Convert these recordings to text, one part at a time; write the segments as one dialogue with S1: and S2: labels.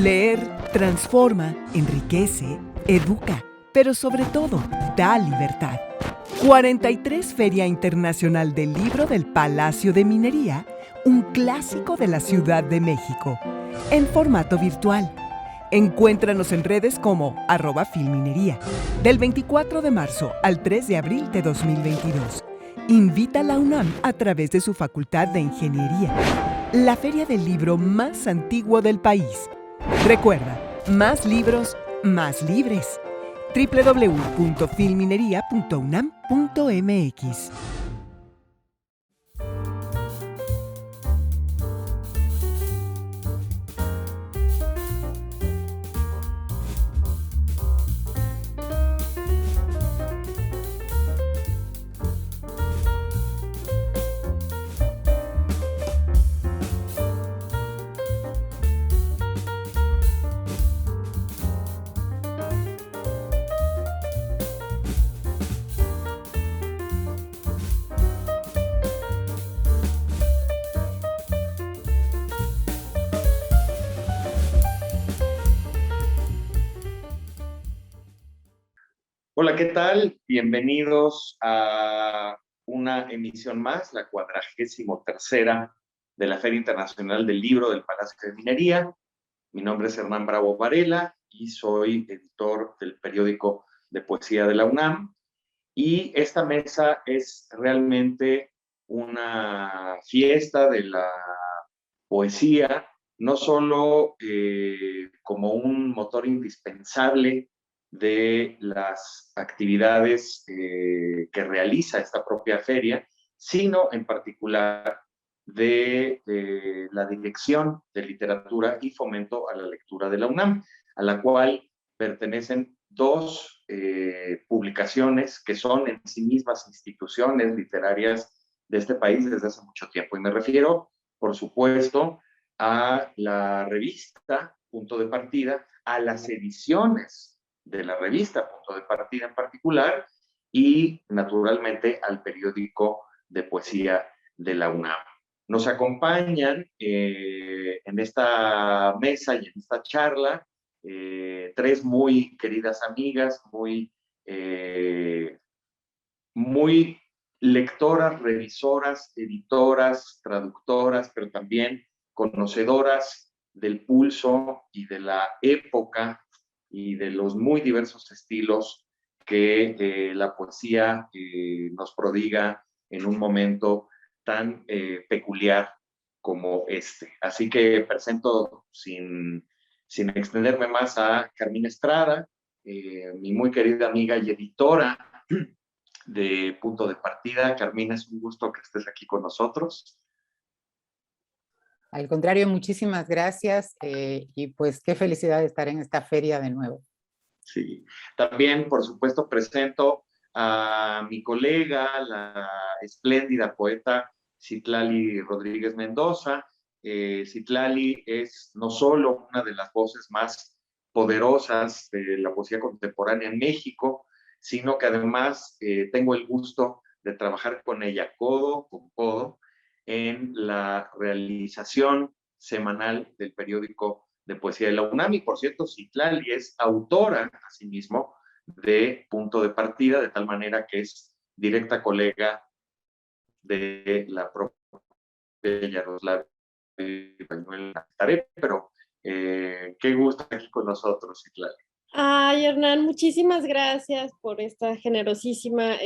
S1: Leer transforma, enriquece, educa, pero sobre todo, da libertad. 43 Feria Internacional del Libro del Palacio de Minería, un clásico de la Ciudad de México, en formato virtual. Encuéntranos en redes como @filminería, del 24 de marzo al 3 de abril de 2022. Invita a la UNAM a través de su Facultad de Ingeniería, la feria del libro más antigua del país. Recuerda, más libros, más libres. www.filminería.unam.mx.
S2: Hola, ¿qué tal? Bienvenidos a una emisión más, la 43ª de la Feria Internacional del Libro del Palacio de Minería. Mi nombre es Hernán Bravo Varela y soy editor del periódico de poesía de la UNAM. Y esta mesa es realmente una fiesta de la poesía, no solo como un motor indispensable de las actividades que realiza esta propia feria, sino en particular de la Dirección de Literatura y Fomento a la Lectura de la UNAM, a la cual pertenecen dos publicaciones que son en sí mismas instituciones literarias de este país desde hace mucho tiempo. Y me refiero, por supuesto, a la revista Punto de Partida, a las ediciones de la revista Punto de Partida en particular, y naturalmente al periódico de poesía de la UNAM. Nos acompañan en esta mesa y en esta charla tres muy queridas amigas, muy lectoras, revisoras, editoras, traductoras, pero también conocedoras del pulso y de la época y de los muy diversos estilos que la poesía nos prodiga en un momento tan peculiar como este. Así que presento sin extenderme más a Carmina Estrada, mi muy querida amiga y editora de Punto de Partida. Carmina, es un gusto que estés aquí con nosotros.
S3: Al contrario, muchísimas gracias y pues qué felicidad estar en esta feria de nuevo.
S2: Sí, también por supuesto presento a mi colega, la espléndida poeta Citlali Rodríguez Mendoza. Citlali es no solo una de las voces más poderosas de la poesía contemporánea en México, sino que además tengo el gusto de trabajar con ella codo con codo en la realización semanal del periódico de poesía de la UNAM. Y por cierto, Citlali es autora, asimismo, de Punto de Partida, de tal manera que es directa colega de la propia Yaroslava Bañuelos, pero qué gusto aquí con nosotros, Citlali.
S4: Ay, Hernán, muchísimas gracias por esta generosísima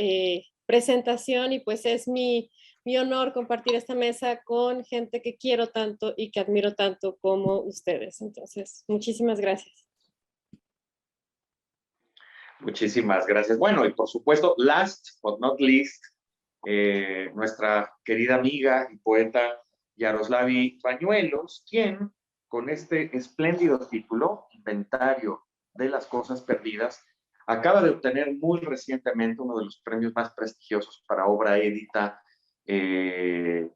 S4: presentación, y pues es mi honor compartir esta mesa con gente que quiero tanto y que admiro tanto como ustedes. Entonces, muchísimas gracias.
S2: Muchísimas gracias. Bueno, y por supuesto, last but not least, nuestra querida amiga y poeta Yaroslavi Bañuelos, quien con este espléndido título, Inventario de las Cosas Perdidas, acaba de obtener muy recientemente uno de los premios más prestigiosos para obra édita de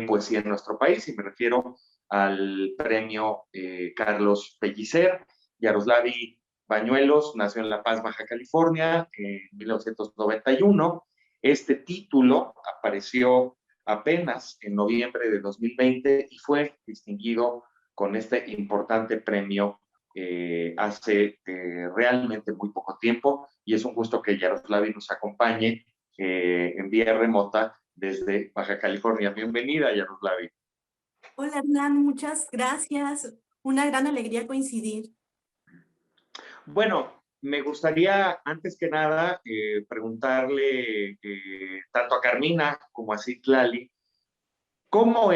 S2: poesía en nuestro país, y me refiero al premio Carlos Pellicer. Yaroslavi Bañuelos nació en La Paz, Baja California, en 1991. Este título apareció apenas en noviembre de 2020 y fue distinguido con este importante premio hace realmente muy poco tiempo, y es un gusto que Yaroslavi nos acompañe en vía remota desde Baja California. Bienvenida, Yaroslavi.
S5: Hola Hernán, muchas gracias. Una gran alegría coincidir.
S2: Bueno, me gustaría antes que nada preguntarle tanto a Carmina como a Citlali, cómo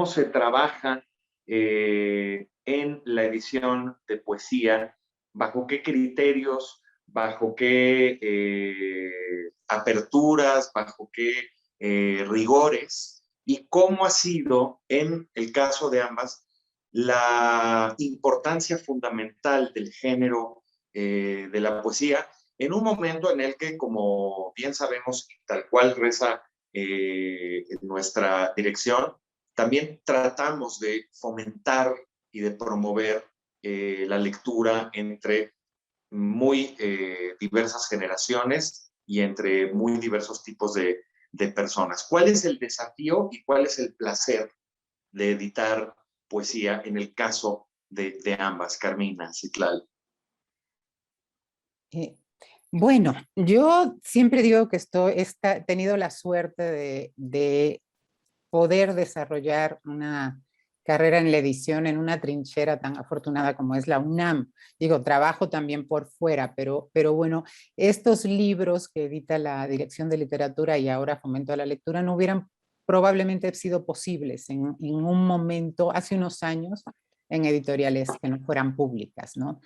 S2: se trabaja en la edición de poesía, bajo qué criterios, bajo qué aperturas, bajo qué rigores, y cómo ha sido, en el caso de ambas, la importancia fundamental del género de la poesía en un momento en el que, como bien sabemos, tal cual reza nuestra dirección, también tratamos de fomentar y de promover la lectura entre muy diversas generaciones y entre muy diversos tipos de personas. ¿Cuál es el desafío y cuál es el placer de editar poesía en el caso de ambas, Carmina, Citlali?
S3: Bueno, yo siempre digo que he tenido la suerte de poder desarrollar una carrera en la edición en una trinchera tan afortunada como es la UNAM. Digo, trabajo también por fuera, pero bueno, estos libros que edita la Dirección de Literatura y ahora Fomento a la Lectura no hubieran probablemente sido posibles en un momento, hace unos años, en editoriales que no fueran públicas, ¿no?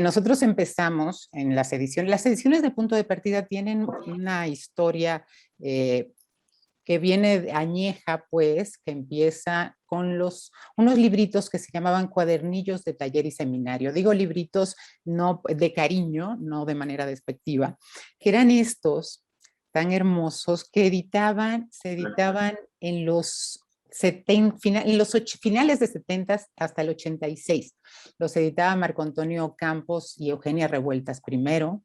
S3: Nosotros empezamos en las ediciones de Punto de Partida tienen una historia que viene añeja, pues, que empieza con unos libritos que se llamaban cuadernillos de taller y seminario. Digo libritos no de cariño, no de manera despectiva, que eran estos tan hermosos que se editaban en los finales de 70 hasta el 86. Los editaba Marco Antonio Campos y Eugenia Revueltas primero.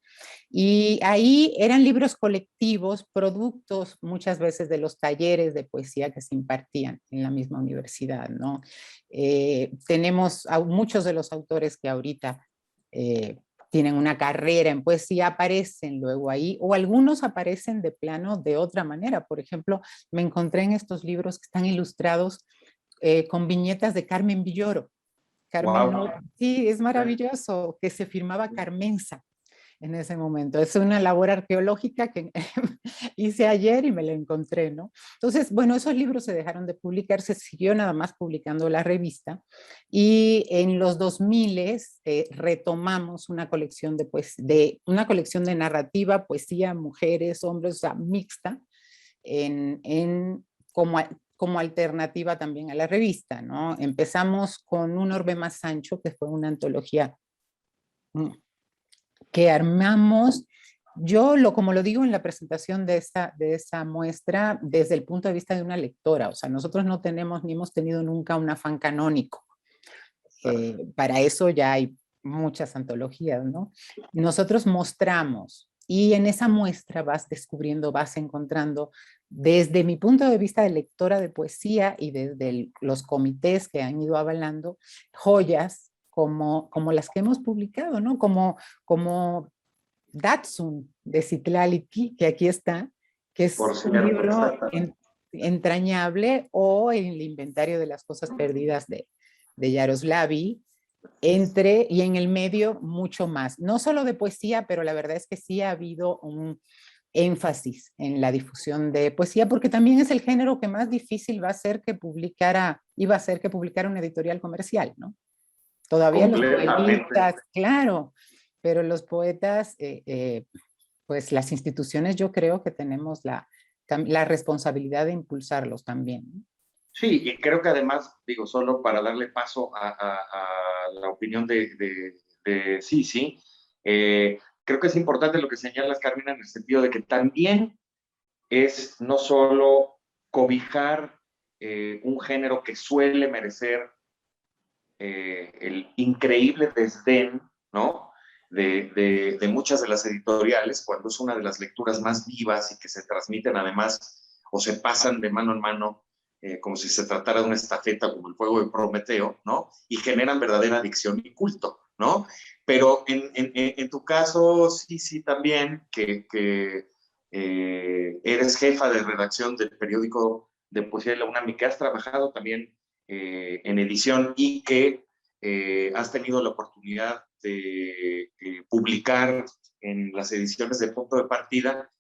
S3: Y ahí eran libros colectivos, productos muchas veces de los talleres de poesía que se impartían en la misma universidad, ¿no? Tenemos a muchos de los autores que ahorita tienen una carrera en poesía, aparecen luego ahí, o algunos aparecen de plano de otra manera. Por ejemplo, me encontré en estos libros que están ilustrados con viñetas de Carmen Villoro. Carmen,
S2: Wow.
S3: sí, es maravilloso, que se firmaba Carmenza en ese momento. Es una labor arqueológica que hice ayer y me la encontré, ¿no? Entonces, bueno, esos libros se dejaron de publicar, se siguió nada más publicando la revista, y en los 2000 retomamos una colección una colección de narrativa, poesía, mujeres, hombres, o sea, mixta, como alternativa también a la revista, ¿no? Empezamos con Un orbe más ancho, que fue una antología que armamos, como lo digo en la presentación de esa muestra, desde el punto de vista de una lectora. O sea, nosotros no tenemos ni hemos tenido nunca un afán canónico. Para eso ya hay muchas antologías, ¿no? Nosotros mostramos, y en esa muestra vas descubriendo, vas encontrando, desde mi punto de vista de lectora de poesía y desde los comités que han ido avalando, joyas como las que hemos publicado, ¿no? Como Datsun de Citlali, que aquí está, que es un libro entrañable, o El inventario de las cosas perdidas de Yaroslavi, y en el medio mucho más, no solo de poesía, pero la verdad es que sí ha habido un énfasis en la difusión de poesía, porque también es el género que más difícil iba a ser que publicara una editorial comercial, ¿no? Todavía los poetas, claro, pero los poetas, pues las instituciones, yo creo que tenemos la responsabilidad de impulsarlos también, ¿no?
S2: Sí, y creo que además, digo, solo para darle paso a la opinión de Sisi, creo que es importante lo que señalas, Carmina, en el sentido de que también es no solo cobijar un género que suele merecer el increíble desdén, ¿no? De muchas de las editoriales, cuando es una de las lecturas más vivas y que se transmiten además o se pasan de mano en mano como si se tratara de una estafeta como el fuego de Prometeo, ¿no? Y generan verdadera adicción y culto, ¿no? Pero en tu caso, sí, también, que eres jefa de redacción del periódico de poesía de la UNAM y que has trabajado también en edición y que has tenido la oportunidad de publicar en las ediciones de Punto de Partida.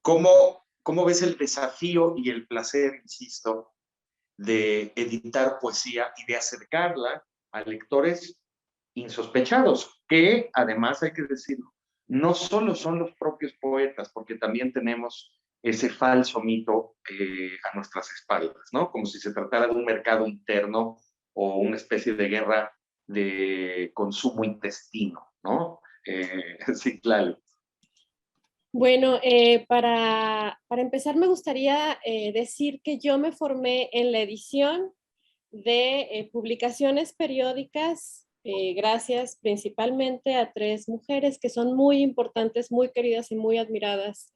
S2: ¿Cómo ves el desafío y el placer, insisto, de editar poesía y de acercarla a lectores insospechados, que además hay que decirlo, no solo son los propios poetas, porque también tenemos ese falso mito a nuestras espaldas, ¿no? Como si se tratara de un mercado interno o una especie de guerra de consumo intestino, ¿no? Sí, claro.
S4: Bueno, para empezar me gustaría decir que yo me formé en la edición de publicaciones periódicas, gracias principalmente a 3 mujeres que son muy importantes, muy queridas y muy admiradas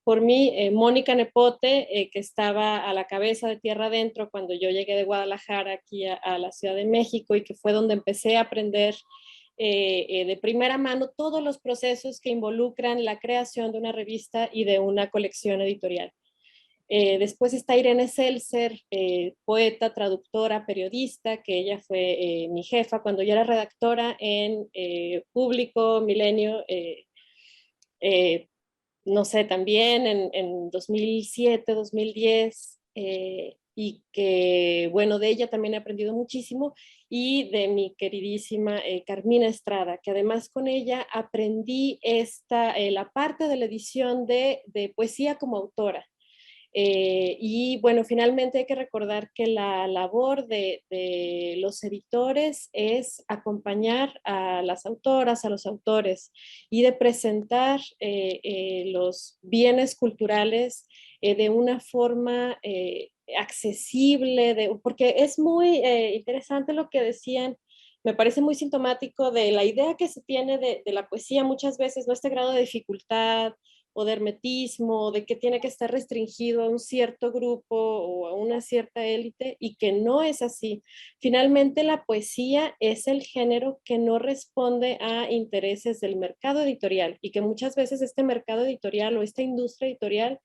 S4: por mí. Mónica Nepote, que estaba a la cabeza de Tierra Adentro cuando yo llegué de Guadalajara aquí a la Ciudad de México y que fue donde empecé a aprender de primera mano todos los procesos que involucran la creación de una revista y de una colección editorial. Después está Irene Seltzer, poeta, traductora, periodista, que ella fue mi jefa cuando yo era redactora en Público, Milenio, no sé, también en 2007, 2010, y que, bueno, de ella también he aprendido muchísimo, y de mi queridísima Carmina Estrada, que además con ella aprendí la parte de la edición de poesía como autora. Y bueno, finalmente hay que recordar que la labor de los editores es acompañar a las autoras, a los autores y de presentar los bienes culturales de una forma accesible, porque es muy interesante lo que decían. Me parece muy sintomático de la idea que se tiene de la poesía muchas veces, ¿no? Este grado de dificultad o de hermetismo, de que tiene que estar restringido a un cierto grupo o a una cierta élite, y que no es así. Finalmente, la poesía es el género que no responde a intereses del mercado editorial, y que muchas veces este mercado editorial o esta industria editorial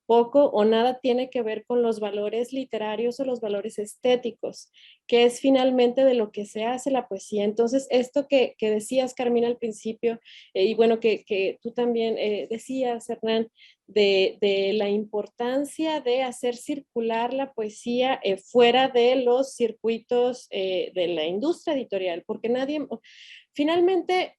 S4: poco o nada tiene que ver con los valores literarios o los valores estéticos, que es finalmente de lo que se hace la poesía. Entonces, esto que decías, Carmina, al principio, y bueno, que tú también decías, Hernán, de la importancia de hacer circular la poesía fuera de los circuitos de la industria editorial, porque nadie, finalmente,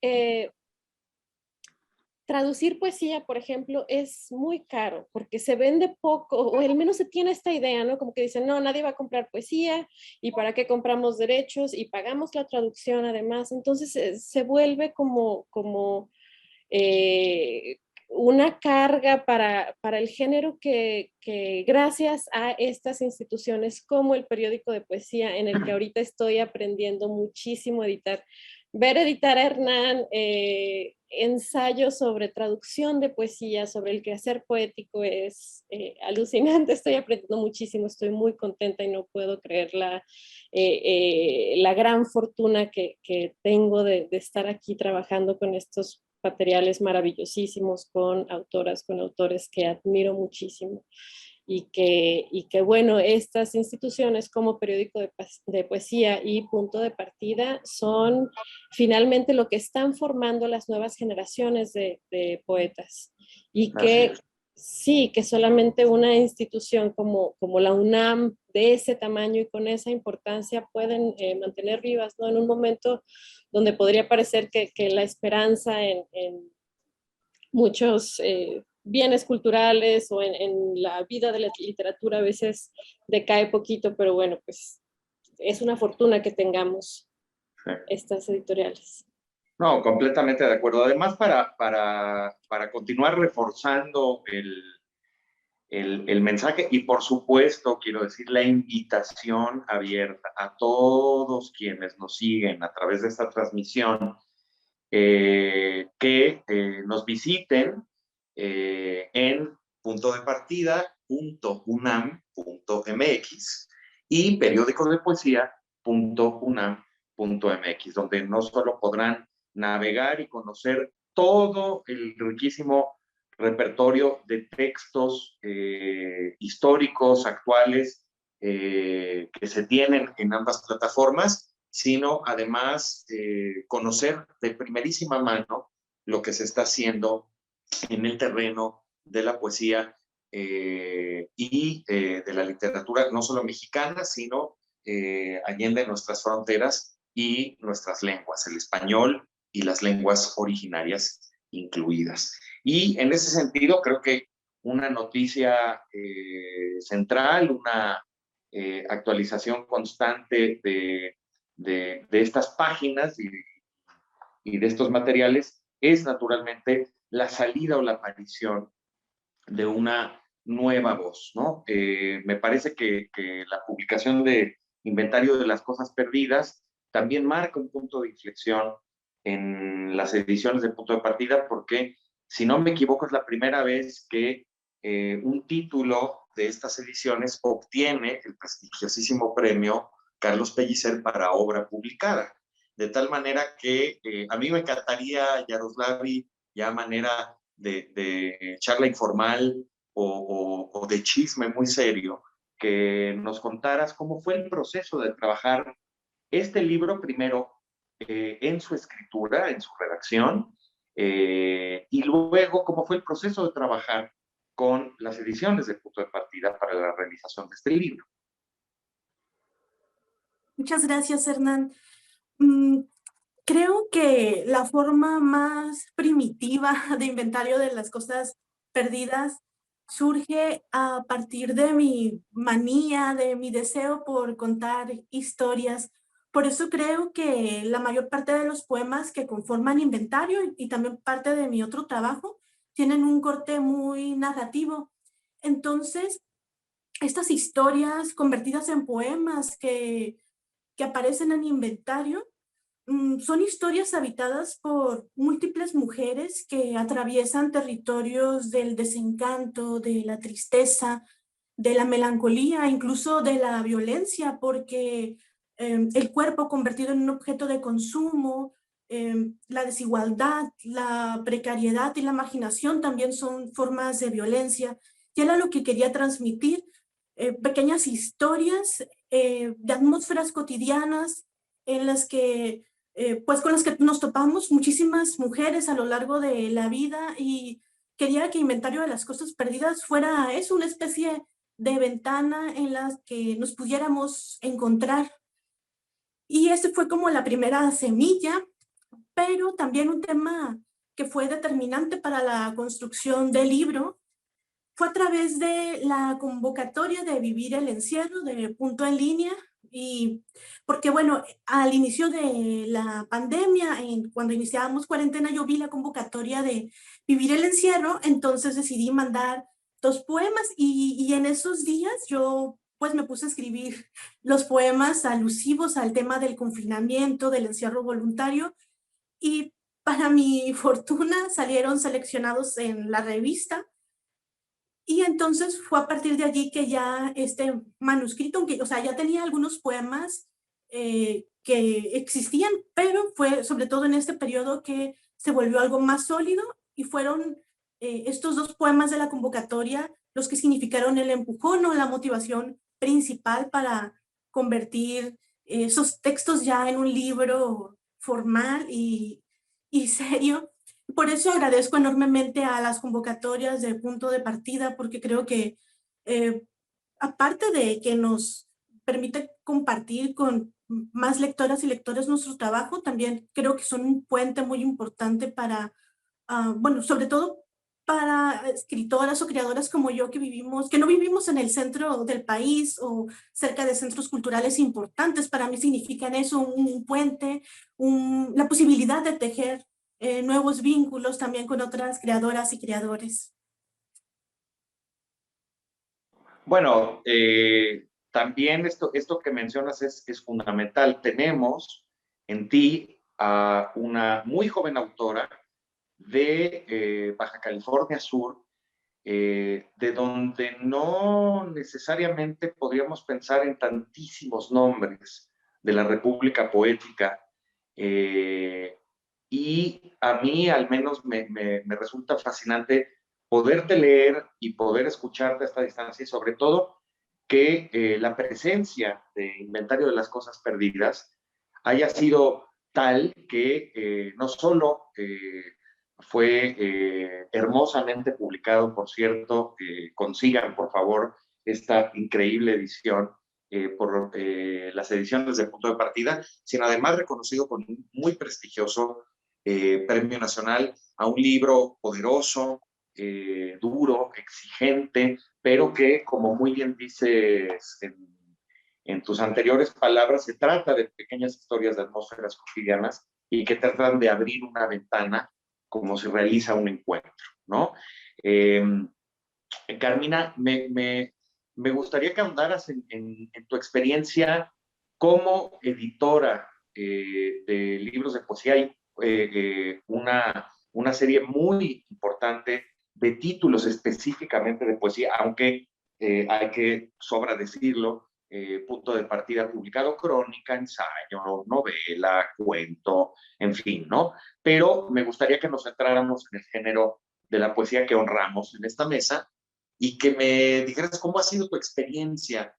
S4: traducir poesía, por ejemplo, es muy caro porque se vende poco, o al menos se tiene esta idea, ¿no? Como que dicen, no, nadie va a comprar poesía, y para qué compramos derechos y pagamos la traducción además. Entonces se vuelve como eh, una carga para el género que gracias a estas instituciones como el periódico de poesía, en el que ahorita estoy aprendiendo muchísimo a editar, ver editar a Hernán, ensayos sobre traducción de poesía, sobre el quehacer poético, es alucinante. Estoy aprendiendo muchísimo, estoy muy contenta y no puedo creer la gran fortuna que tengo de estar aquí trabajando con estos materiales maravillosísimos, con autoras, con autores que admiro muchísimo. Y que bueno, estas instituciones como Periódico de Poesía y Punto de Partida son finalmente lo que están formando las nuevas generaciones de poetas. Y que sí, que solamente una institución como la UNAM de ese tamaño y con esa importancia pueden mantener vivas, ¿no? En un momento donde podría parecer que la esperanza en muchos bienes culturales o en la vida de la literatura a veces decae poquito, pero bueno, pues es una fortuna que tengamos estas editoriales.
S2: No, completamente de acuerdo. Además, para continuar reforzando el mensaje y, por supuesto, quiero decir, la invitación abierta a todos quienes nos siguen a través de esta transmisión, que nos visiten en www.puntodepartida.unam.mx y periódicosdepoesia.unam.mx, donde no solo podrán navegar y conocer todo el riquísimo repertorio de textos históricos, actuales, que se tienen en ambas plataformas, sino además conocer de primerísima mano lo que se está haciendo en el terreno de la poesía y de la literatura, no solo mexicana, sino allende nuestras fronteras y nuestras lenguas, el español y las lenguas originarias incluidas. Y en ese sentido, creo que una noticia central, una actualización constante de estas páginas y de estos materiales es naturalmente la salida o la aparición de una nueva voz, ¿no? Me parece que la publicación de Inventario de las Cosas Perdidas también marca un punto de inflexión en las ediciones de Punto de Partida, porque, si no me equivoco, es la primera vez que un título de estas ediciones obtiene el prestigiosísimo premio Carlos Pellicer para obra publicada. De tal manera que a mí me encantaría, Yaroslavi, ya manera de charla informal o de chisme muy serio, que nos contaras cómo fue el proceso de trabajar este libro primero en su escritura, en su redacción, y luego cómo fue el proceso de trabajar con las ediciones de Punto de Partida para la realización de este libro.
S5: Muchas gracias, Hernán. Creo que la forma más primitiva de inventario de las cosas perdidas surge a partir de mi manía, de mi deseo por contar historias. Por eso creo que la mayor parte de los poemas que conforman inventario y también parte de mi otro trabajo tienen un corte muy narrativo. Entonces, estas historias convertidas en poemas que aparecen en inventario son historias habitadas por múltiples mujeres que atraviesan territorios del desencanto, de la tristeza, de la melancolía, incluso de la violencia, porque el cuerpo convertido en un objeto de consumo, la desigualdad, la precariedad y la marginación también son formas de violencia. Y era lo que quería transmitir, pequeñas historias de atmósferas cotidianas en las que pues con las que nos topamos muchísimas mujeres a lo largo de la vida, y quería que Inventario de las Cosas Perdidas fuera eso, una especie de ventana en la que nos pudiéramos encontrar. Y este fue como la primera semilla, pero también un tema que fue determinante para la construcción del libro fue a través de la convocatoria de Vivir el Encierro de Punto en Línea. Y porque bueno, al inicio de la pandemia, cuando iniciábamos cuarentena, yo vi la convocatoria de Vivir el Encierro, entonces decidí mandar 2 poemas y en esos días yo pues me puse a escribir los poemas alusivos al tema del confinamiento, del encierro voluntario, y para mi fortuna salieron seleccionados en la revista. Y entonces fue a partir de allí que ya este manuscrito, aunque, o sea, ya tenía algunos poemas que existían, pero fue sobre todo en este periodo que se volvió algo más sólido, y fueron estos 2 poemas de la convocatoria los que significaron el empujón o la motivación principal para convertir esos textos ya en un libro formal y serio. Por eso agradezco enormemente a las convocatorias de Punto de Partida, porque creo que aparte de que nos permite compartir con más lectoras y lectores nuestro trabajo, también creo que son un puente muy importante para, bueno, sobre todo para escritoras o creadoras como yo que no vivimos en el centro del país o cerca de centros culturales importantes. Para mí significan eso, un puente, la posibilidad de tejer nuevos vínculos también con otras creadoras y creadores.
S2: Bueno, también esto que mencionas es fundamental. Tenemos en ti a una muy joven autora de Baja California Sur, de donde no necesariamente podríamos pensar en tantísimos nombres de la República Poética. Y a mí al menos me resulta fascinante poderte leer y poder escucharte a esta distancia y sobre todo que la presencia de Inventario de las Cosas Perdidas haya sido tal que no solo fue hermosamente publicado, por cierto, consigan por favor esta increíble edición por las ediciones de Punto de Partida, sino además reconocido con un muy prestigioso premio nacional a un libro poderoso, duro, exigente, pero que, como muy bien dices en tus anteriores palabras, se trata de pequeñas historias de atmósferas cotidianas y que tratan de abrir una ventana como se realiza un encuentro, ¿no? Carmina, me gustaría que ahondaras en tu experiencia como editora de libros de poesía. Hay una serie muy importante de títulos específicamente de poesía, aunque hay que, sobra decirlo, Punto de Partida publicado crónica, ensayo, novela, cuento, en fin, ¿no? Pero me gustaría que nos centráramos en el género de la poesía que honramos en esta mesa y que me dijeras cómo ha sido tu experiencia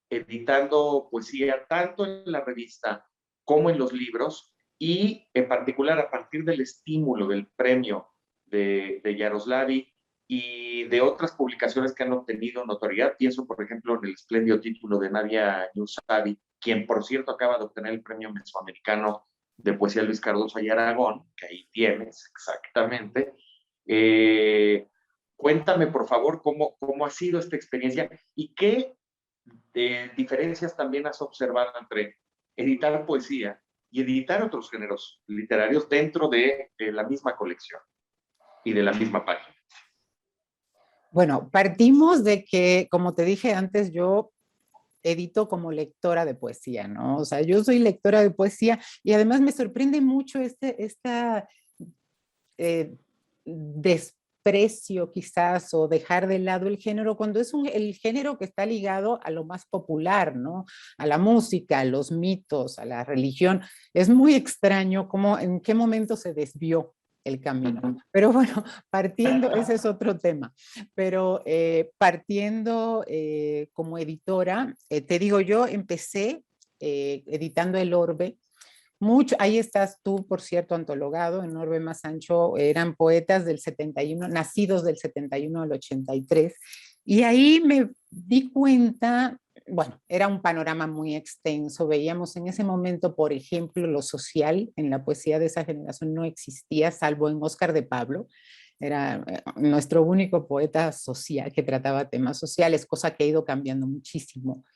S2: editando poesía tanto en la revista como en los libros y en particular a partir del estímulo del premio de Yaroslavi y de otras publicaciones que han obtenido notoriedad. Pienso, por ejemplo, en el espléndido título de Nadia Ñusabi, quien, por cierto, acaba de obtener el premio mesoamericano de poesía Luis Cardoso y Aragón, que ahí tienes exactamente. Cuéntame, por favor, cómo ha sido esta experiencia y qué diferencias también has observado entre editar poesía y editar otros géneros literarios dentro de la misma colección y de la misma página.
S3: Bueno, partimos de que, como te dije antes, yo edito como lectora de poesía, ¿no? O sea, yo soy lectora de poesía y además me sorprende mucho esta desprecio quizás o dejar de lado el género cuando es el género que está ligado a lo más popular, ¿no? A la música, a los mitos, a la religión. Es muy extraño cómo, en qué momento se desvió el camino. Pero bueno, partiendo, ese es otro tema, pero partiendo como editora, te digo, yo empecé editando El Orbe. Mucho, ahí estás tú, por cierto, antologado en Orbe Más Ancho, eran poetas del 71, nacidos del 71 al 83, y ahí me di cuenta, bueno, era un panorama muy extenso, veíamos en ese momento, por ejemplo, lo social en la poesía de esa generación no existía, salvo en Óscar de Pablo, era nuestro único poeta social que trataba temas sociales, cosa que ha ido cambiando muchísimo.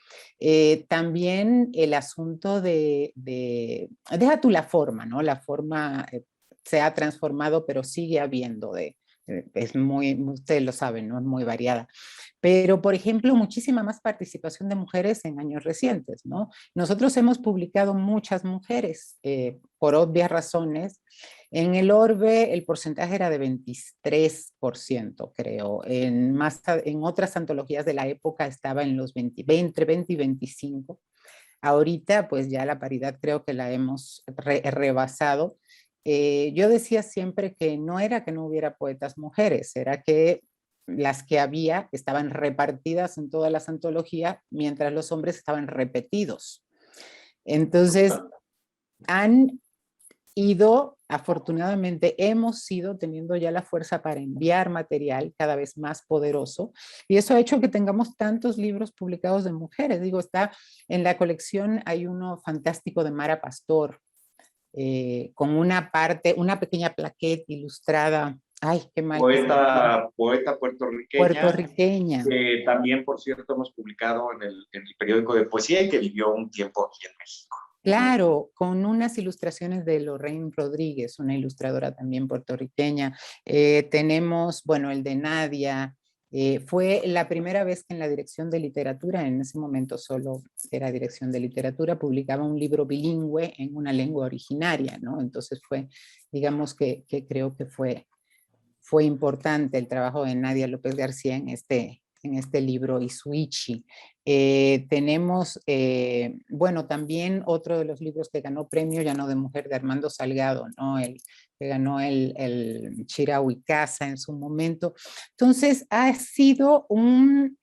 S3: También el asunto deja tú la forma, ¿no? La forma se ha transformado, pero sigue habiendo es muy, ustedes lo saben, ¿no? Es muy variada. Pero, por ejemplo, muchísima más participación de mujeres en años recientes, ¿no? Nosotros hemos publicado muchas mujeres, por obvias razones. En El Orbe el porcentaje era de 23%, creo. En otras antologías de la época estaba en los 20 y 25. Ahorita, pues ya la paridad creo que la hemos rebasado. Yo decía siempre que no era que no hubiera poetas mujeres, era que las que había estaban repartidas en todas las antologías, mientras los hombres estaban repetidos. Entonces, han ido, afortunadamente, hemos ido teniendo ya la fuerza para enviar material cada vez más poderoso, y eso ha hecho que tengamos tantos libros publicados de mujeres. Digo, está en la colección, hay uno fantástico de Mara Pastor, con una pequeña plaqueta ilustrada. Ay, qué mal.
S2: Poeta
S3: Puertorriqueña.
S2: También, por cierto, hemos publicado en el periódico de poesía y que vivió un tiempo aquí en México.
S3: Claro, con unas ilustraciones de Lorraine Rodríguez, una ilustradora también puertorriqueña. Tenemos, bueno, el de Nadia. Fue la primera vez que en la dirección de literatura, en ese momento solo era dirección de literatura, publicaba un libro bilingüe en una lengua originaria, ¿no? Entonces fue, digamos que creo que fue fue importante el trabajo de Nadia López García en este libro, Isuichi. Tenemos, bueno, también otro de los libros que ganó premio, Ya no de mujer, de Armando Salgado, ¿no? Que ganó el Chirahui Casa en su momento. Entonces, ha sido un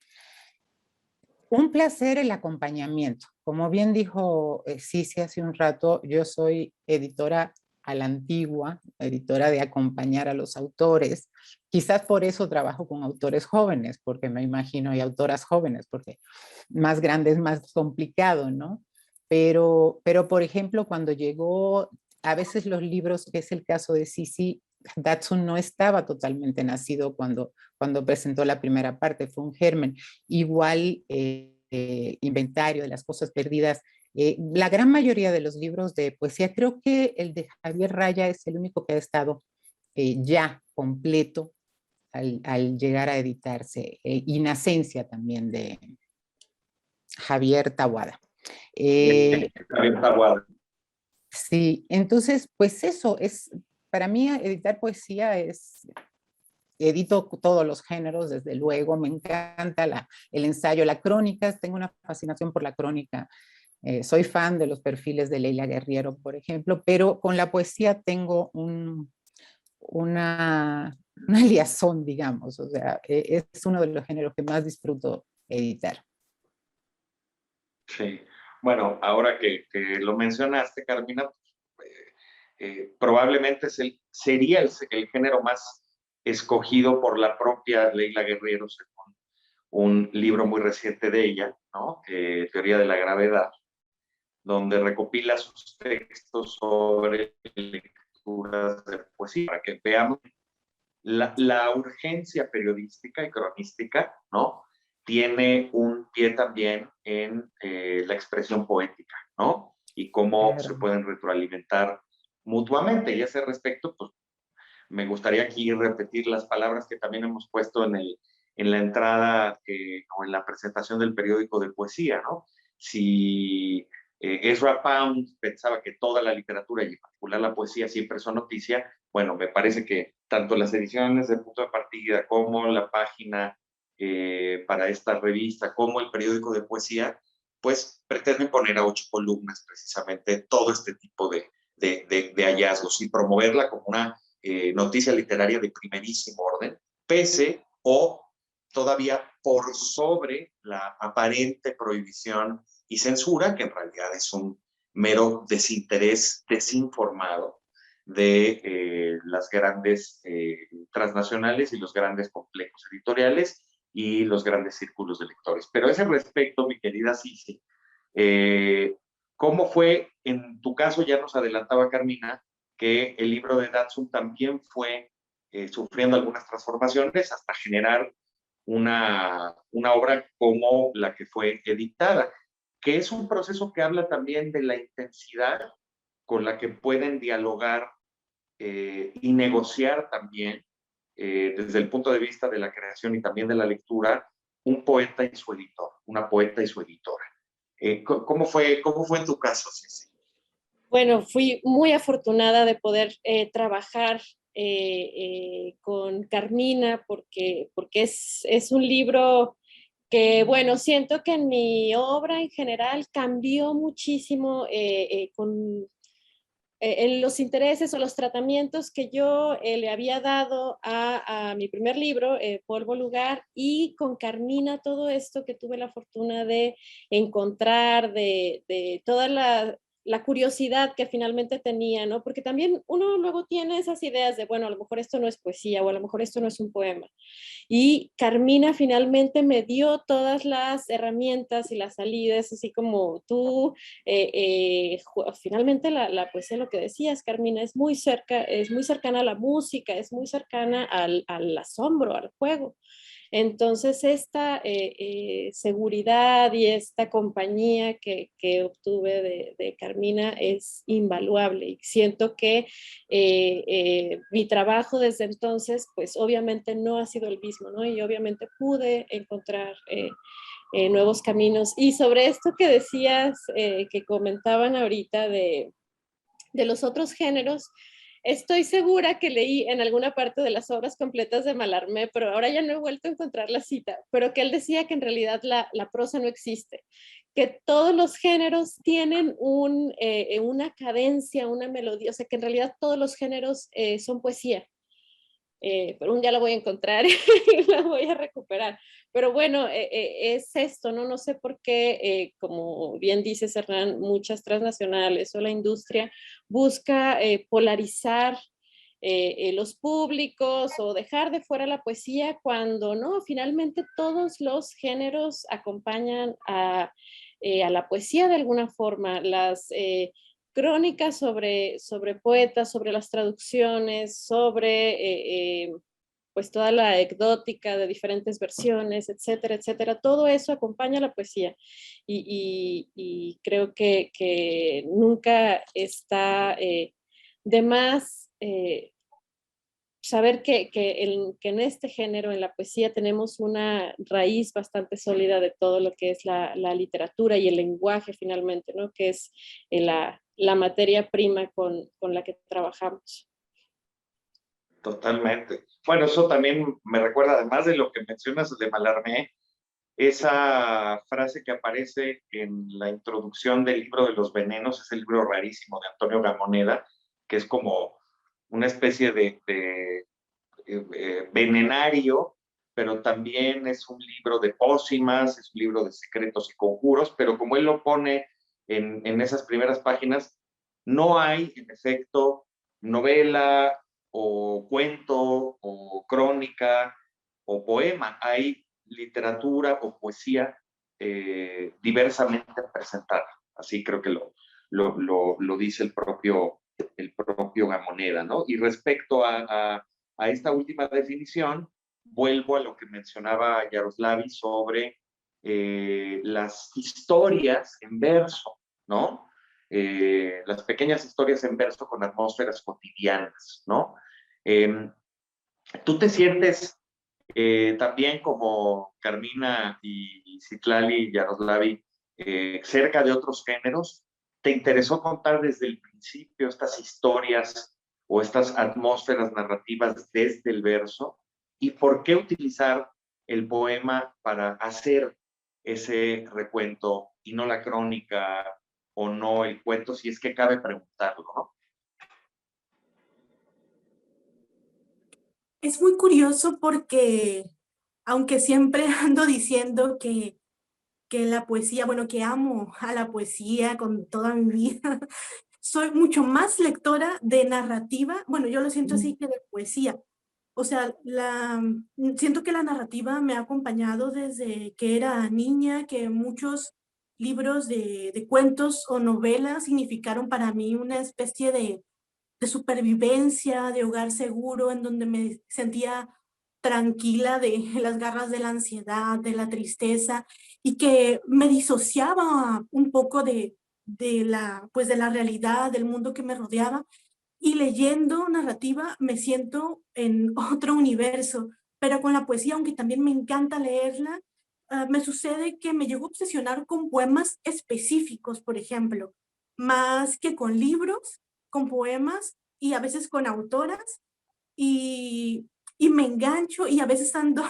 S3: placer el acompañamiento. Como bien dijo Cici hace un rato, yo soy editora a la antigua, editora de acompañar a los autores. Quizás por eso trabajo con autores jóvenes, porque me imagino, y autoras jóvenes, porque más grande es más complicado, ¿no? Pero por ejemplo, cuando llegó, a veces los libros, que es el caso de Cici, Datsun no estaba totalmente nacido cuando presentó la primera parte, fue un germen. Igual Inventario de las cosas perdidas. La gran mayoría de los libros de poesía, creo que el de Javier Raya es el único que ha estado ya completo al llegar a editarse. Inacencia también de Javier Taboada.
S2: Javier Taboada.
S3: Sí, entonces, pues eso es, para mí editar poesía es, edito todos los géneros, desde luego, me encanta el ensayo, la crónica, tengo una fascinación por la crónica, soy fan de los perfiles de Leila Guerriero, por ejemplo, pero con la poesía tengo una liazón, digamos, o sea, es uno de los géneros que más disfruto editar.
S2: Sí, bueno, ahora que lo mencionaste, Carmina, probablemente sería el género más escogido por la propia Leila Guerriero, según un libro muy reciente de ella, ¿no? Teoría de la gravedad, donde recopila sus textos sobre lecturas de poesía, para que veamos la urgencia periodística y cronística, ¿no? Tiene un pie también en la expresión poética, ¿no? Y cómo
S3: Claro.
S2: se pueden retroalimentar mutuamente. Y a ese respecto, pues me gustaría aquí repetir las palabras que también hemos puesto en la entrada o en la presentación del periódico de poesía, ¿no? Si Ezra Pound pensaba que toda la literatura y en particular la poesía siempre son noticia, bueno, me parece que tanto las ediciones de Punto de Partida como la página para esta revista, como el periódico de poesía, pues pretenden poner a 8 columnas precisamente todo este tipo de hallazgos y promoverla como una noticia literaria de primerísimo orden, pese o todavía por sobre la aparente prohibición y censura, que en realidad es un mero desinterés desinformado de las grandes transnacionales y los grandes complejos editoriales y los grandes círculos de lectores. Pero a ese respecto, mi querida Cici, ¿cómo fue, en tu caso, ya nos adelantaba Carmina, que el libro de Datsun también fue sufriendo algunas transformaciones hasta generar una obra como la que fue editada, que es un proceso que habla también de la intensidad con la que pueden dialogar y negociar también, desde el punto de vista de la creación y también de la lectura, un poeta y su editor, una poeta y su editora. ¿Cómo fue en tu caso, Ceci?
S4: Bueno, fui muy afortunada de poder trabajar con Carmina porque es un libro que, bueno, siento que en mi obra en general cambió muchísimo en los intereses o los tratamientos que yo le había dado a mi primer libro, Polvo Lugar, y con Carmina todo esto que tuve la fortuna de encontrar, de toda la curiosidad que finalmente tenía, ¿no? Porque también uno luego tiene esas ideas de, bueno, a lo mejor esto no es poesía o a lo mejor esto no es un poema. Y Carmina finalmente me dio todas las herramientas y las salidas, así como tú, finalmente la poesía, lo que decías, Carmina, es muy cercana a la música, es muy cercana al asombro, al juego. Entonces, esta seguridad y esta compañía que obtuve de Carmina es invaluable y siento que mi trabajo desde entonces, pues obviamente no ha sido el mismo, ¿no? Y obviamente pude encontrar nuevos caminos. Y sobre esto que decías, que comentaban ahorita de los otros géneros, estoy segura que leí en alguna parte de las obras completas de Mallarmé, pero ahora ya no he vuelto a encontrar la cita, pero que él decía que en realidad la prosa no existe, que todos los géneros tienen una cadencia, una melodía, o sea, que en realidad todos los géneros son poesía. Pero un día la voy a encontrar y la voy a recuperar. Pero bueno, es esto, ¿no? No sé por qué, como bien dice Hernán, muchas transnacionales o la industria busca polarizar los públicos o dejar de fuera la poesía cuando no, finalmente todos los géneros acompañan a la poesía de alguna forma. Las crónicas sobre poetas, sobre las traducciones, sobre pues toda la anecdótica de diferentes versiones, etcétera, etcétera. Todo eso acompaña a la poesía y creo que nunca está de más saber que en este género, en la poesía, tenemos una raíz bastante sólida de todo lo que es la literatura y el lenguaje finalmente, ¿no? Que es la materia prima con la que trabajamos.
S2: Totalmente. Bueno, eso también me recuerda, además de lo que mencionas de Mallarmé, esa frase que aparece en la introducción del libro de los venenos, es el libro rarísimo de Antonio Gamoneda, que es como una especie de venenario, pero también es un libro de pócimas, es un libro de secretos y conjuros, pero como él lo pone en esas primeras páginas, no hay, en efecto, novela o cuento o crónica o poema, hay literatura o poesía diversamente presentada. Así creo que lo dice el propio Gamoneda, ¿no? Y respecto a esta última definición, vuelvo a lo que mencionaba Yaroslavi sobre las historias en verso, ¿no? Las pequeñas historias en verso con atmósferas cotidianas, ¿no? ¿Tú te sientes también como Carmina y Citlali y Yaroslavi cerca de otros géneros? ¿Te interesó contar desde el principio estas historias o estas atmósferas narrativas desde el verso? ¿Y por qué utilizar el poema para hacer ese recuento y no la crónica o no el cuento, si es que cabe preguntarlo, ¿no?
S5: Es muy curioso porque, aunque siempre ando diciendo que la poesía, bueno, que amo a la poesía con toda mi vida, soy mucho más lectora de narrativa, bueno, yo lo siento así, que de poesía. O sea, siento que la narrativa me ha acompañado desde que era niña, que muchos libros de cuentos o novelas significaron para mí una especie de supervivencia, de hogar seguro, en donde me sentía tranquila de las garras de la ansiedad, de la tristeza, y que me disociaba un poco pues de la realidad, del mundo que me rodeaba. Y leyendo narrativa me siento en otro universo, pero con la poesía, aunque también me encanta leerla, me sucede que me llego a obsesionar con poemas específicos, por ejemplo, más que con libros, con poemas y a veces con autoras, y me engancho y a veces ando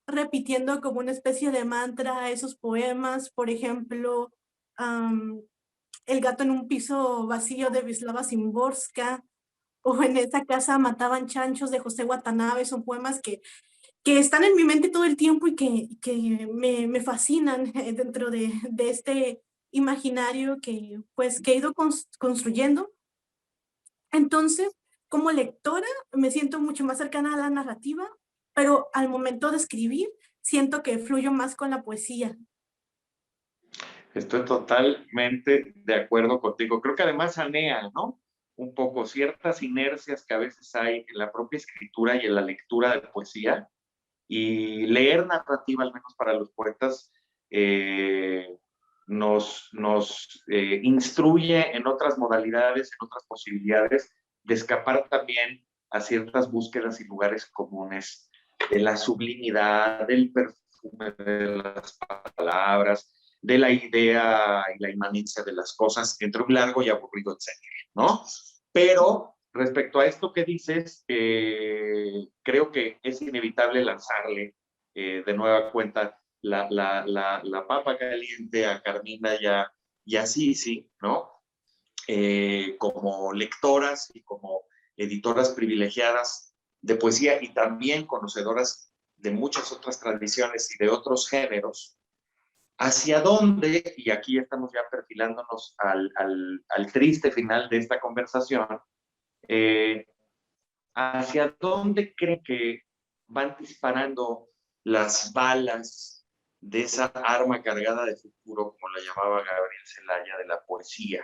S5: repitiendo como una especie de mantra esos poemas, por ejemplo, El gato en un piso vacío de Wisława Szymborska, o En esa casa mataban chanchos de José Watanabe. Son poemas que están en mi mente todo el tiempo y que me fascinan dentro de este imaginario pues, que he ido construyendo. Entonces, como lectora, me siento mucho más cercana a la narrativa, pero al momento de escribir, siento que fluyo más con la poesía.
S2: Estoy totalmente de acuerdo contigo. Creo que además sanea, ¿no? Un poco ciertas inercias que a veces hay en la propia escritura y en la lectura de poesía. Y leer narrativa, al menos para los poetas, nos instruye en otras modalidades, en otras posibilidades de escapar también a ciertas búsquedas y lugares comunes de la sublimidad, del perfume de las palabras, de la idea y la inmanencia de las cosas entre un largo y aburrido etcétera, ¿no? Pero respecto a esto que dices, creo que es inevitable lanzarle de nueva cuenta la papa caliente a Carmina y a Sisi, ¿no? Como lectoras y como editoras privilegiadas de poesía y también conocedoras de muchas otras tradiciones y de otros géneros, hacia dónde, y aquí estamos ya perfilándonos al triste final de esta conversación, hacia dónde creen que van disparando las balas de esa arma cargada de futuro, como la llamaba Gabriel Celaya, de la poesía.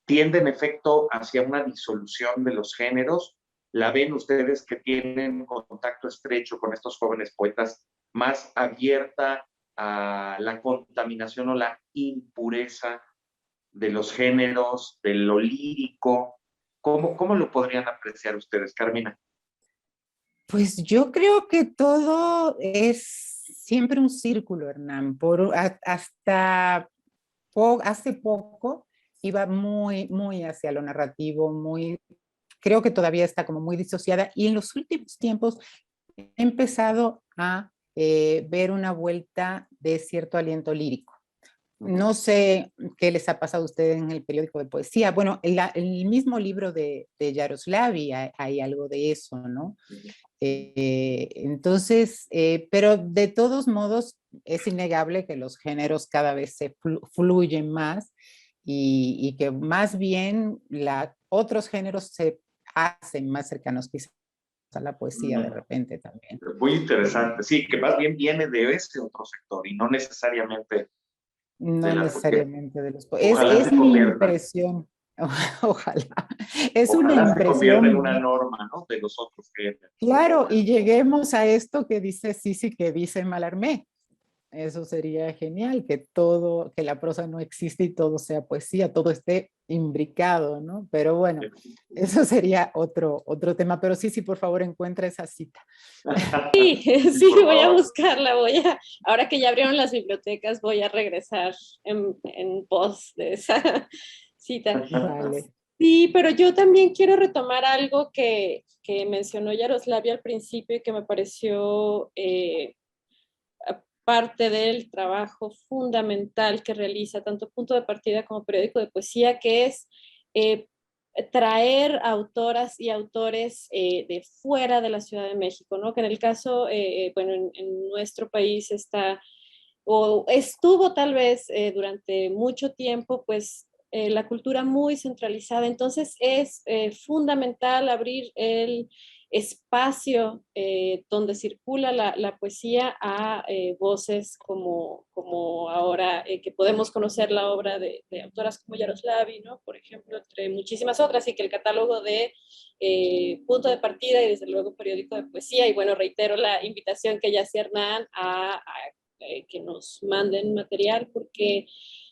S2: ¿Tiende en efecto hacia una disolución de los géneros? ¿La ven ustedes, que tienen contacto estrecho con estos jóvenes poetas, más abierta a la contaminación o la impureza de los géneros, de lo lírico? ¿Cómo lo podrían apreciar ustedes, Carmina?
S3: Pues yo creo que todo es siempre un círculo, Hernán. Hasta hace poco iba muy hacia lo narrativo, creo que todavía está como muy disociada, y en los últimos tiempos he empezado a ver una vuelta de cierto aliento lírico. No sé qué les ha pasado a ustedes en el periódico de poesía. Bueno, el mismo libro de Yaroslavi hay algo de eso, ¿no? Entonces, pero de todos modos es innegable que los géneros cada vez se fluyen más, y que más bien otros géneros se hacen más cercanos quizás a la poesía de repente también.
S2: Muy interesante, sí, que más bien viene de ese otro sector y no necesariamente
S3: No
S2: de la poesía.
S3: necesariamente de los
S2: Ojalá
S3: es
S2: se
S3: mi
S2: convierta.
S3: impresión. Ojalá. Es una
S2: Ojalá se convierta en
S3: impresión.
S2: una norma, ¿no?, de los otros géneros.
S3: Claro, y lleguemos a esto que dice Sisi, que dice Mallarmé. Eso sería genial, que la prosa no existe y todo sea poesía, todo esté imbricado, ¿no? Pero bueno, eso sería otro tema. Pero sí, por favor, encuentra esa cita.
S4: Sí, sí, voy a buscarla, ahora que ya abrieron las bibliotecas, voy a regresar en pos de esa cita.
S3: Vale.
S4: Sí, pero yo también quiero retomar algo que mencionó Yaroslavi al principio y que me pareció parte del trabajo fundamental que realiza tanto Punto de Partida como Periódico de Poesía, que es traer autoras y autores de fuera de la Ciudad de México, ¿no? Que en el caso, bueno, en nuestro país está, o estuvo tal vez durante mucho tiempo, pues la cultura muy centralizada. Entonces es fundamental abrir el espacio donde circula la poesía a voces como ahora que podemos conocer la obra de autoras como Yaroslavi, ¿no? Por ejemplo, entre muchísimas otras, y que el catálogo de Punto de Partida y desde luego Periódico de Poesía, y bueno, reitero la invitación que ya hacía Hernán a que nos manden material, porque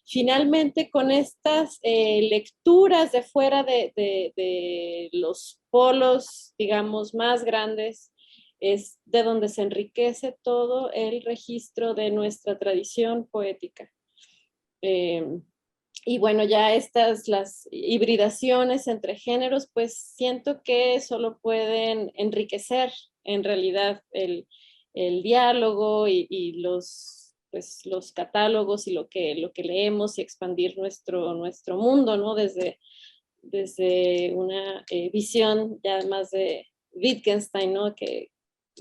S4: finalmente con estas lecturas de fuera de los polos, digamos, más grandes, es de donde se enriquece todo el registro de nuestra tradición poética. Y bueno, ya las hibridaciones entre géneros, pues siento que solo pueden enriquecer en realidad el diálogo y pues, los catálogos y lo que leemos, y expandir nuestro mundo, ¿no? Desde una visión ya más de Wittgenstein, ¿no? Que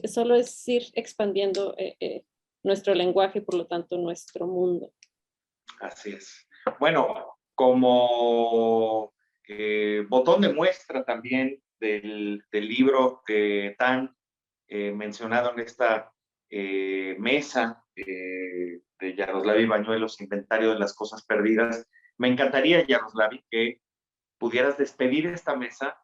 S4: solo es ir expandiendo nuestro lenguaje y por lo tanto nuestro mundo.
S2: Así es. Bueno, como botón de muestra también del libro tan mencionado en esta mesa de Yaroslavi Bañuelos, Inventario de las Cosas Perdidas, me encantaría, Yaroslavi, que pudieras despedir esta mesa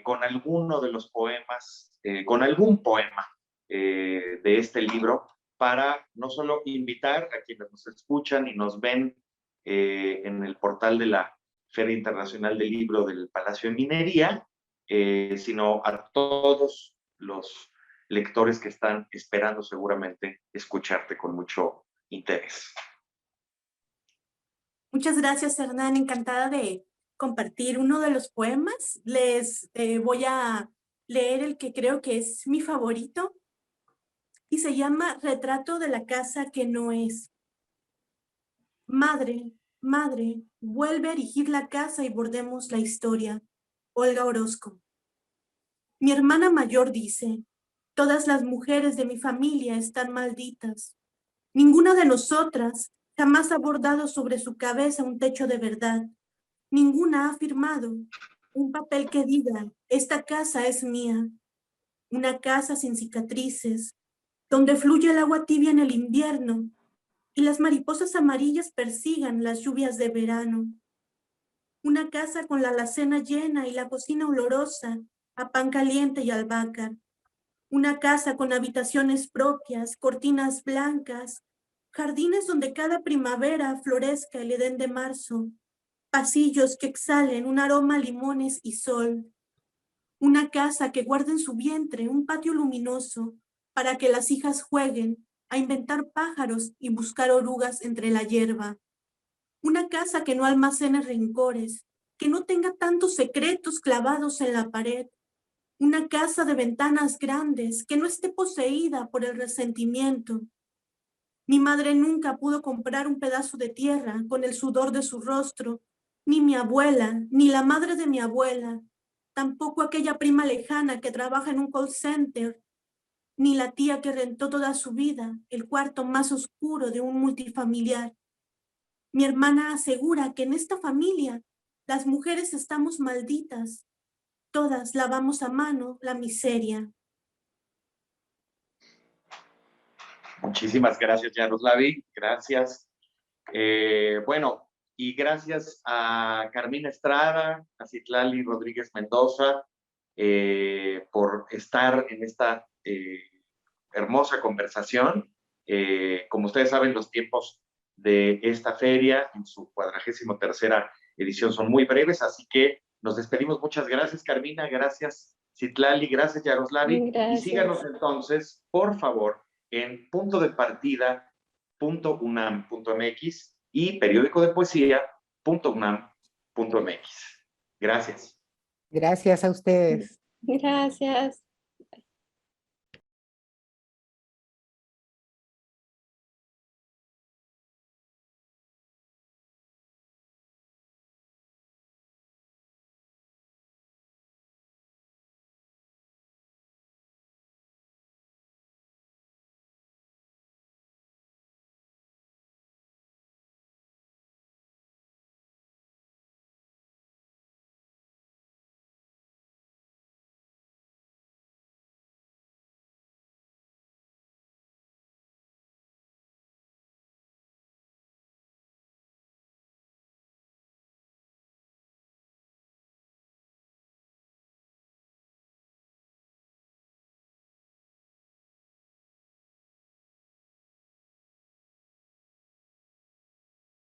S2: con alguno de los poemas, con algún poema de este libro, para no solo invitar a quienes nos escuchan y nos ven en el portal de la Feria Internacional del Libro del Palacio de Minería, sino a todos los lectores que están esperando seguramente escucharte con mucho interés.
S5: Muchas gracias, Hernán. Encantada de compartir uno de los poemas. Les voy a leer el que creo que es mi favorito y se llama Retrato de la casa que no es. Madre, madre, vuelve a erigir la casa y bordemos la historia. Olga Orozco. Mi hermana mayor dice, todas las mujeres de mi familia están malditas. Ninguna de nosotras jamás ha bordado sobre su cabeza un techo de verdad. Ninguna ha firmado un papel que diga, esta casa es mía. Una casa sin cicatrices, donde fluye el agua tibia en el invierno y las mariposas amarillas persigan las lluvias de verano. Una casa con la alacena llena y la cocina olorosa a pan caliente y albahaca. Una casa con habitaciones propias, cortinas blancas, jardines donde cada primavera florezca el Edén de marzo, pasillos que exhalen un aroma a limones y sol. Una casa que guarde en su vientre un patio luminoso para que las hijas jueguen a inventar pájaros y buscar orugas entre la hierba. Una casa que no almacene rencores, que no tenga tantos secretos clavados en la pared. Una casa de ventanas grandes, que no esté poseída por el resentimiento. Mi madre nunca pudo comprar un pedazo de tierra con el sudor de su rostro, ni mi abuela, ni la madre de mi abuela, tampoco aquella prima lejana que trabaja en un call center, ni la tía que rentó toda su vida el cuarto más oscuro de un multifamiliar. Mi hermana asegura que en esta familia las mujeres estamos malditas. Todas lavamos a mano la miseria.
S2: Muchísimas gracias, Yaroslavi. Gracias. Bueno, y gracias a Carmina Estrada, a Citlali Rodríguez Mendoza, por estar en esta hermosa conversación. Como ustedes saben, los tiempos de esta feria en su 43ª edición son muy breves, así que nos despedimos. Muchas gracias, Carmina, gracias, Citlali, gracias, Yaroslavi.
S4: Gracias.
S2: Y síganos entonces, por favor, en puntodepartida.unam.mx y periódico de poesía.unam.mx. Gracias.
S3: Gracias a ustedes.
S4: Gracias.